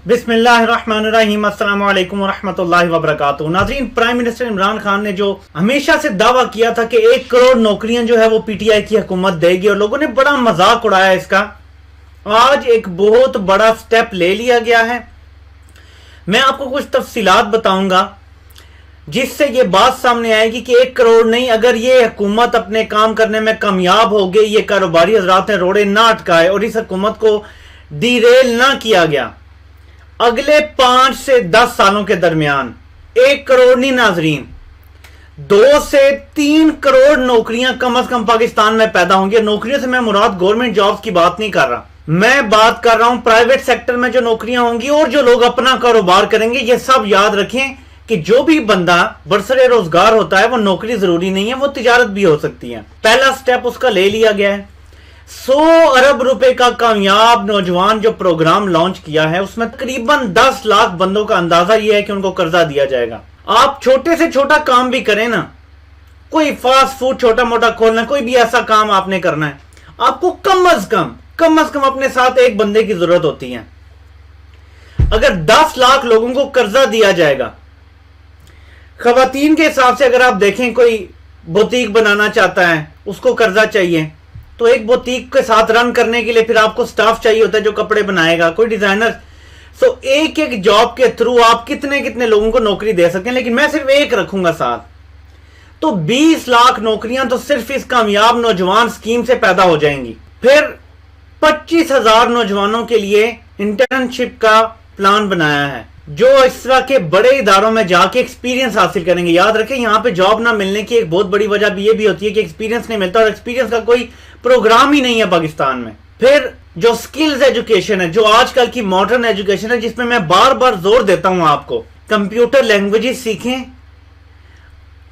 बिस्मिल्लाहिर्रहमानिर्रहीम, अस्सलाम वालेकुम वरहमतुल्लाहि वबरकातुहू। नाज़रीन, प्राइम मिनिस्टर इमरान खान ने जो हमेशा से दावा किया था कि 1 करोड़ नौकरियां जो है वो पीटीआई की हुकूमत देगी और लोगों ने बड़ा मजाक उड़ाया इसका, आज एक बहुत बड़ा स्टेप ले लिया गया है। मैं आपको कुछ तफसीलात बताऊंगा जिससे ये बात सामने आएगी कि 1 करोड़ नहीं, अगर ये हुकूमत अपने काम करने में कामयाब हो गई, ये कारोबारी हजरात ने रोड़े ना अटकाए और इस हुकूमत को डीरेल ना किया गया, अगले 5 से 10 सालों के दरमियान 1 करोड़ नहीं नाजरीन, 2 से 3 करोड़ नौकरियां कम से कम पाकिस्तान में पैदा होंगी। नौकरियों से मैं मुराद गवर्नमेंट जॉब्स की बात नहीं कर रहा, मैं बात कर रहा हूं प्राइवेट सेक्टर में जो नौकरियां होंगी और जो लोग अपना कारोबार करेंगे। ये सब याद रखें कि जो भी बंदा बरसरे रोजगार होता है वो नौकरी जरूरी नहीं है, वो तिजारत भी हो सकती है। पहला स्टेप उसका ले लिया गया है। 100 अरब रुपए का कामयाब नौजवान जो प्रोग्राम लॉन्च किया है उसमें तकरीबन 10 लाख बंदों का अंदाजा यह है कि उनको कर्जा दिया जाएगा। आप छोटे से छोटा काम भी करें ना, कोई फास्ट फूड छोटा मोटा खोलना, कोई भी ऐसा काम आपने करना है, आपको कम से कम अपने साथ एक बंदे की जरूरत होती है। अगर 10 लाख लोगों को कर्जा दिया जाएगा, खवातीन के हिसाब से अगर आप देखें, कोई बुटीक बनाना चाहता है उसको कर्जा चाहिए, तो एक बुटीक के साथ रन करने के लिए फिर आपको स्टाफ चाहिए होता है जो कपड़े बनाएगा, कोई डिजाइनर। सो एक एक जॉब के थ्रू आप कितने कितने लोगों को नौकरी दे सकते हैं, लेकिन मैं सिर्फ एक रखूंगा साथ, तो 20 लाख नौकरियां तो सिर्फ इस कामयाब नौजवान स्कीम से पैदा हो जाएंगी। फिर 25,000 नौजवानों के लिए इंटर्नशिप का प्लान बनाया है जो इस तरह के बड़े इदारों में जाके एक्सपीरियंस हासिल करेंगे। याद रखें, यहां पे जॉब ना मिलने की एक बहुत बड़ी वजह भी ये भी होती है कि एक्सपीरियंस नहीं मिलता, और एक्सपीरियंस का कोई प्रोग्राम ही नहीं है पाकिस्तान में। फिर जो स्किल्स एजुकेशन है, जो आजकल की मॉडर्न एजुकेशन है, जिसमें मैं बार बार जोर देता हूं आपको, कंप्यूटर लैंग्वेजेस सीखें।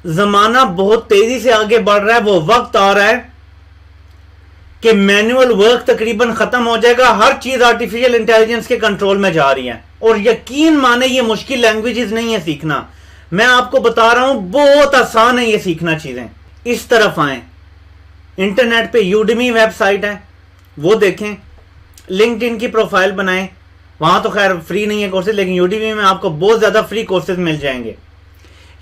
जमाना बहुत तेजी से आगे बढ़ रहा है, वो वक्त आ रहा है कि मैनुअल वर्क तकरीबन खत्म हो जाएगा, हर चीज आर्टिफिशियल इंटेलिजेंस के कंट्रोल में जा रही है। और यकीन माने ये मुश्किल लैंग्वेजेस नहीं है सीखना, मैं आपको बता रहा हूं बहुत आसान है ये सीखना चीजें। इस तरफ आए, इंटरनेट पे यूडमी वेबसाइट है वो देखें, लिंक्डइन की प्रोफाइल बनाएं, वहां तो खैर फ्री नहीं है कोर्सेज, लेकिन यूडमी में आपको बहुत ज्यादा फ्री कोर्सेज मिल जाएंगे।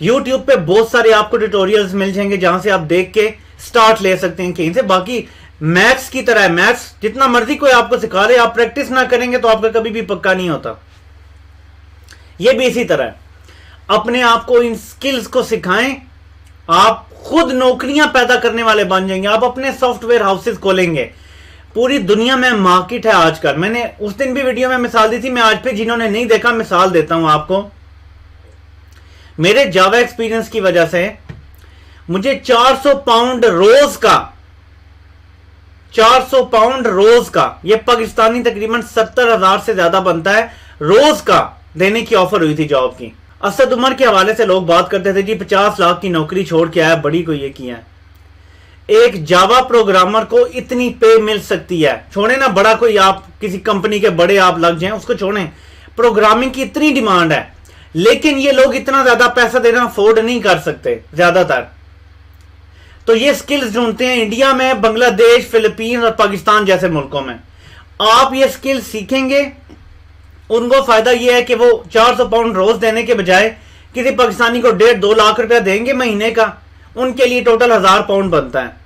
यूट्यूब पे बहुत सारे आपको ट्यूटोरियल्स मिल जाएंगे जहां से आप देख के स्टार्ट ले सकते हैं कहीं से। बाकी मैथ्स की तरह है, मैथ्स जितना मर्जी कोई आपको सिखा दे, आप प्रैक्टिस ना करेंगे तो आपका कभी भी पक्का नहीं होता। ये भी इसी तरह है, अपने आप को इन स्किल्स को सिखाएं, आप खुद नौकरियां पैदा करने वाले बन जाएंगे। आप अपने सॉफ्टवेयर हाउसेस खोलेंगे, पूरी दुनिया में मार्केट है आजकल। मैंने उस दिन भी वीडियो में मिसाल दी थी, मैं आज पे जिन्होंने नहीं देखा मिसाल देता हूं आपको। मेरे जावा एक्सपीरियंस की वजह से मुझे 400 पाउंड रोज का, 400 पाउंड रोज का, यह पाकिस्तानी तकरीबन 70,000 से ज्यादा बनता है, रोज का देने की ऑफर हुई थी जॉब की। असद उमर के हवाले से लोग बात करते थे जी 50 लाख की नौकरी छोड़ के आया, बड़ी को ये किया। एक जावा प्रोग्रामर को इतनी पे मिल सकती है, छोड़े ना बड़ा कोई आप किसी कंपनी के बड़े आप लग जाएं, उसको छोड़ें, प्रोग्रामिंग की इतनी डिमांड है, लेकिन ये लोग इतना ज्यादा पैसा देना अफोर्ड नहीं कर सकते ज्यादातर, तो ये स्किल्स ढूंढते हैं इंडिया में, बांग्लादेश, फिलीपींस और पाकिस्तान जैसे मुल्कों में। आप ये स्किल्स सीखेंगे, उनको फायदा यह है कि वो 400 पाउंड रोज देने के बजाय किसी पाकिस्तानी को 1.5-2 लाख रुपया देंगे महीने का, उनके लिए टोटल 1000 पाउंड बनता है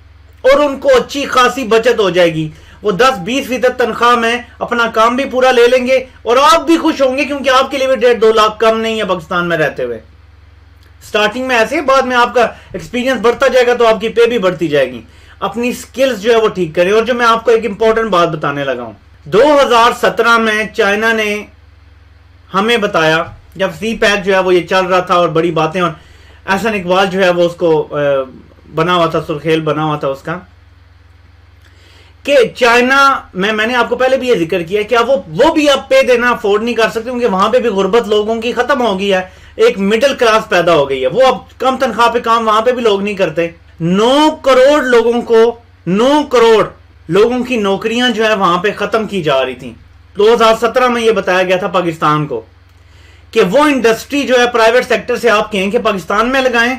और उनको अच्छी खासी बचत हो जाएगी। वो 10-20% तनख्वाह में अपना काम भी पूरा ले लेंगे और आप भी खुश होंगे, क्योंकि आपके लिए भी 1.5-2 लाख कम नहीं है पाकिस्तान में रहते हुए। स्टार्टिंग में ऐसे, बाद में आपका एक्सपीरियंस बढ़ता जाएगा तो आपकी पे भी बढ़ती जाएगी। अपनी स्किल्स जो है वो ठीक करें। और जो मैं आपको एक इंपॉर्टेंट बात बताने लगा हूं, 2017 में चाइना ने हमें बताया, जब सी पैक जो है वो ये चल रहा था और बड़ी बातें, और एहसन इकबाल जो है वो उसको बना हुआ था, सुर्खेल बना हुआ था उसका, कि चाइना में, मैंने आपको पहले भी ये जिक्र किया कि वो भी अब पे देना अफोर्ड नहीं कर सकते, क्योंकि वहां पे भी गुर्बत लोगों की खत्म हो गई है, एक मिडिल क्लास पैदा हो गई है, वो अब कम तनख्वाह पे काम वहां पे भी लोग नहीं करते। 9 करोड़ लोगों को, 9 करोड़ लोगों की नौकरियां जो है वहां पे खत्म की जा रही थी। 2017 में यह बताया गया था पाकिस्तान को कि वो इंडस्ट्री जो है प्राइवेट सेक्टर से आप कहें कि पाकिस्तान में लगाएं,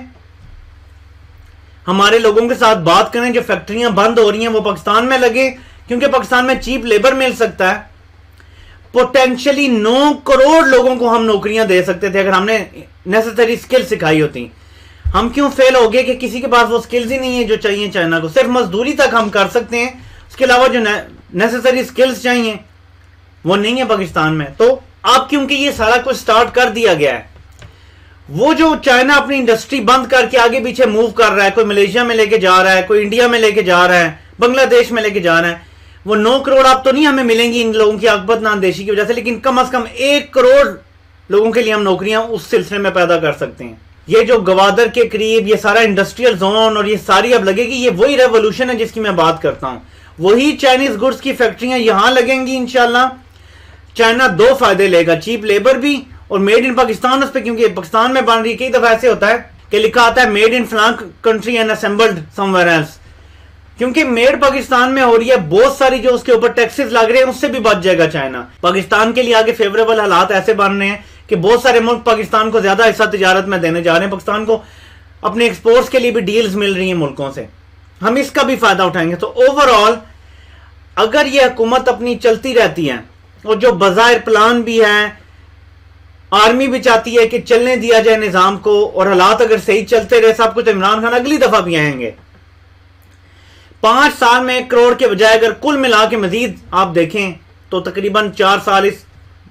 हमारे लोगों के साथ बात करें, जो फैक्ट्रियां बंद हो रही हैं वो पाकिस्तान में लगे, क्योंकि पाकिस्तान में चीप लेबर मिल सकता है। पोटेंशियली 9 करोड़ लोगों को हम नौकरियां दे सकते थे अगर हमने नेसेसरी स्किल सिखाई होती। हम क्यों फेल हो गए कि किसी के पास वो स्किल्स ही नहीं है जो चाहिए चाइना को। सिर्फ मजदूरी तक हम कर सकते हैं, उसके अलावा जो नेसेसरी स्किल्स चाहिए वो नहीं है पाकिस्तान में। तो अब क्योंकि ये सारा कुछ स्टार्ट कर दिया गया है, वो जो चाइना अपनी इंडस्ट्री बंद करके आगे पीछे मूव कर रहा है, कोई मलेशिया में लेके जा रहा है, कोई इंडिया में लेके जा रहा है, बांग्लादेश में लेके जा रहा है, वो 9 करोड़ अब तो नहीं हमें मिलेंगी इन लोगों की आकबत नानदेशी की वजह से, लेकिन कम से कम 1 करोड़ लोगों के लिए हम नौकरियां उस सिलसिले में पैदा कर सकते हैं। ये जो गवादर के करीब ये सारा इंडस्ट्रियल जोन और ये सारी अब लगेगी, ये वही रेवोल्यूशन है जिसकी मैं बात करता हूं। वही चाइनीज गुड्स की फैक्ट्रियां यहां लगेंगी इंशाल्लाह। चाइना 2 फायदे लेगा, चीप लेबर भी और मेड इन पाकिस्तान उस पर, क्योंकि पाकिस्तान में बन रही। कई दफा ऐसे होता है कि लिखा आता है मेड इन फलां country and assembled somewhere else, क्योंकि मेड पाकिस्तान में हो रही है। बहुत सारी जो उसके ऊपर टैक्सेस लग रहे हैं उससे भी बच जाएगा चाइना। पाकिस्तान के लिए आगे फेवरेबल हालात ऐसे बन रहे हैं कि बहुत सारे मुल्क पाकिस्तान को ज्यादा हिस्सा तिजारत में देने जा रहे हैं। पाकिस्तान को अपने एक्सपोर्ट्स के लिए भी डील्स मिल रही हैं मुल्कों से, हम इसका भी फायदा उठाएंगे। तो ओवरऑल अगर ये हुकूमत अपनी चलती रहती है और जो बाज़ाहिर प्लान भी है, आर्मी भी चाहती है कि चलने दिया जाए निजाम को, और हालात अगर सही चलते रहे सब कुछ, इमरान खान अगली दफा भी आएंगे। 5 साल में 1 करोड़ के बजाय अगर कुल मिला के मजीद आप देखें तो तकरीबन 4 साल, इस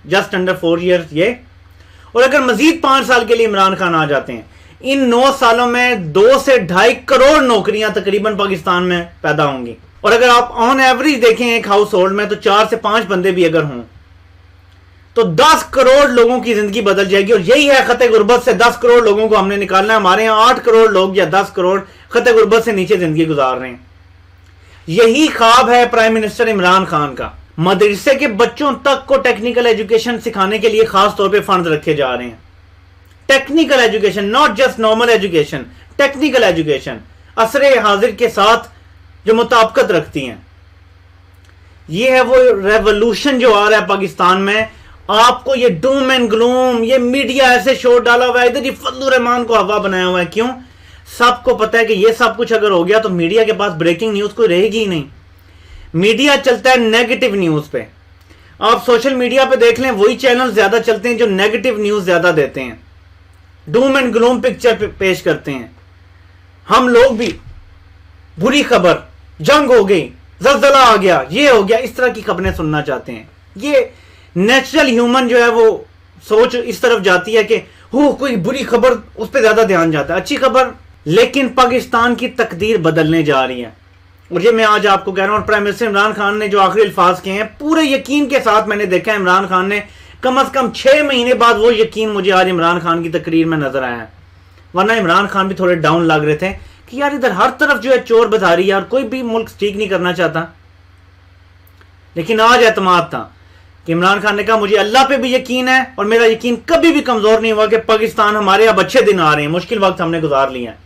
जस्ट अंडर 4 ईयर्स ये, और अगर मजीद 5 साल के लिए इमरान खान आ जाते हैं, इन 9 सालों में 2 से 2.5 करोड़ नौकरियां तकरीबन पाकिस्तान में पैदा होंगी। और अगर आप ऑन एवरेज देखें एक हाउस होल्ड में, तो 4 से 5 बंदे भी अगर हों तो 10 करोड़ लोगों की जिंदगी बदल जाएगी। और यही है खते गुर्बत से 10 करोड़ लोगों को हमने निकालना है। हमारे यहाँ 8 करोड़ लोग या 10 करोड़ खते गुर्बत से नीचे जिंदगी गुजार रहे हैं। यही ख्वाब है प्राइम मिनिस्टर इमरान खान का। मदरसे के बच्चों तक को टेक्निकल एजुकेशन सिखाने के लिए खास तौर पे फंड रखे जा रहे हैं। Technical education, not just normal education, technical education असरे हाजिर के साथ जो मुताबिकत रखती हैं। ये है वो रेवोल्यूशन जो आ रहा है पाकिस्तान में। आपको ये डूम एंड ग्लूम, ये मीडिया ऐसे शोर डाला हुआ है, इधर ही फजलुर रहमान को हवा बनाया हुआ है। क्यों? सबको पता है कि ये सब कुछ अगर हो गया तो मीडिया के पास ब्रेकिंग न्यूज कोई रहेगी ही नहीं। मीडिया चलता है नेगेटिव न्यूज पे। आप सोशल मीडिया पे देख लें, वही चैनल ज्यादा चलते हैं जो नेगेटिव न्यूज ज्यादा देते हैं, डूम एंड ग्लूम पिक्चर पेश करते हैं। हम लोग भी बुरी खबर, जंग हो गई, जलजला आ गया, ये हो गया, इस तरह की खबरें सुनना चाहते हैं। ये नेचुरल ह्यूमन जो है वो सोच इस तरफ जाती है कि हो कोई बुरी खबर, उस पर ज्यादा ध्यान जाता है, अच्छी खबर। लेकिन पाकिस्तान की तकदीर बदलने जा रही है, और ये मैं आज आपको कह रहा हूं। और प्राइम मिनिस्टर इमरान खान ने जो आखिरी अल्फाज कहे हैं, पूरे यकीन के साथ मैंने देखा इमरान खान ने कम से कम 6 महीने बाद वो यकीन मुझे आज इमरान खान की तकरीर में नजर आया है। वरना इमरान खान भी थोड़े डाउन लग रहे थे कि यार इधर हर तरफ जो है चोर बधारी है और कोई भी मुल्क ठीक नहीं करना चाहता। लेकिन आज एतमाद था कि इमरान खान ने कहा मुझे अल्लाह पे भी यकीन है और मेरा यकीन कभी भी कमजोर नहीं हुआ कि पाकिस्तान हमारे अब अच्छे दिन आ रहे हैं। मुश्किल वक्त हमने गुजार लिया है,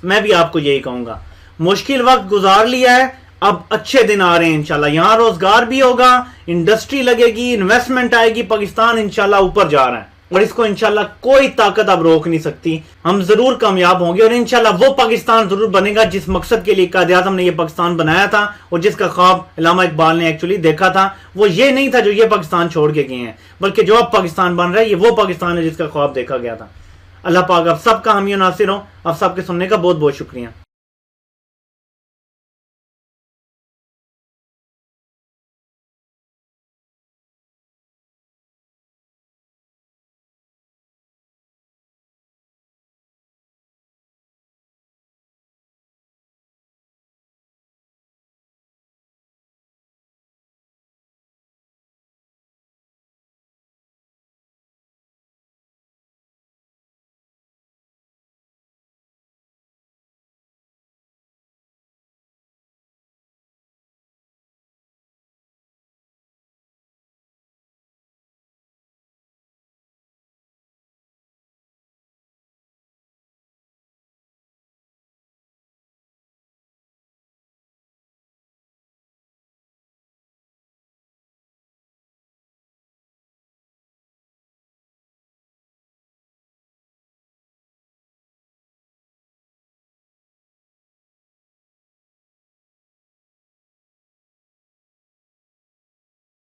मैं भी आपको यही कहूंगा, मुश्किल वक्त गुजार लिया है, अब अच्छे दिन आ रहे हैं इंशाल्लाह। यहां रोजगार भी होगा, इंडस्ट्री लगेगी, इन्वेस्टमेंट आएगी, पाकिस्तान इंशाल्लाह ऊपर जा रहा है और इसको इंशाल्लाह कोई ताकत अब रोक नहीं सकती। हम जरूर कामयाब होंगे और इंशाल्लाह वो पाकिस्तान जरूर बनेगा जिस मकसद के लिए कायद-ए-आज़म ने ये पाकिस्तान बनाया था और जिसका ख्वाब अल्लामा इकबाल ने एक्चुअली देखा था। वो ये नहीं था जो ये पाकिस्तान छोड़ के गए हैं, बल्कि जो अब पाकिस्तान बन रहा है ये वो पाकिस्तान है जिसका ख्वाब देखा गया था। अल्लाह पाक आप सबका हामी नासिर हो। आप सबके सुनने का बहुत बहुत शुक्रिया।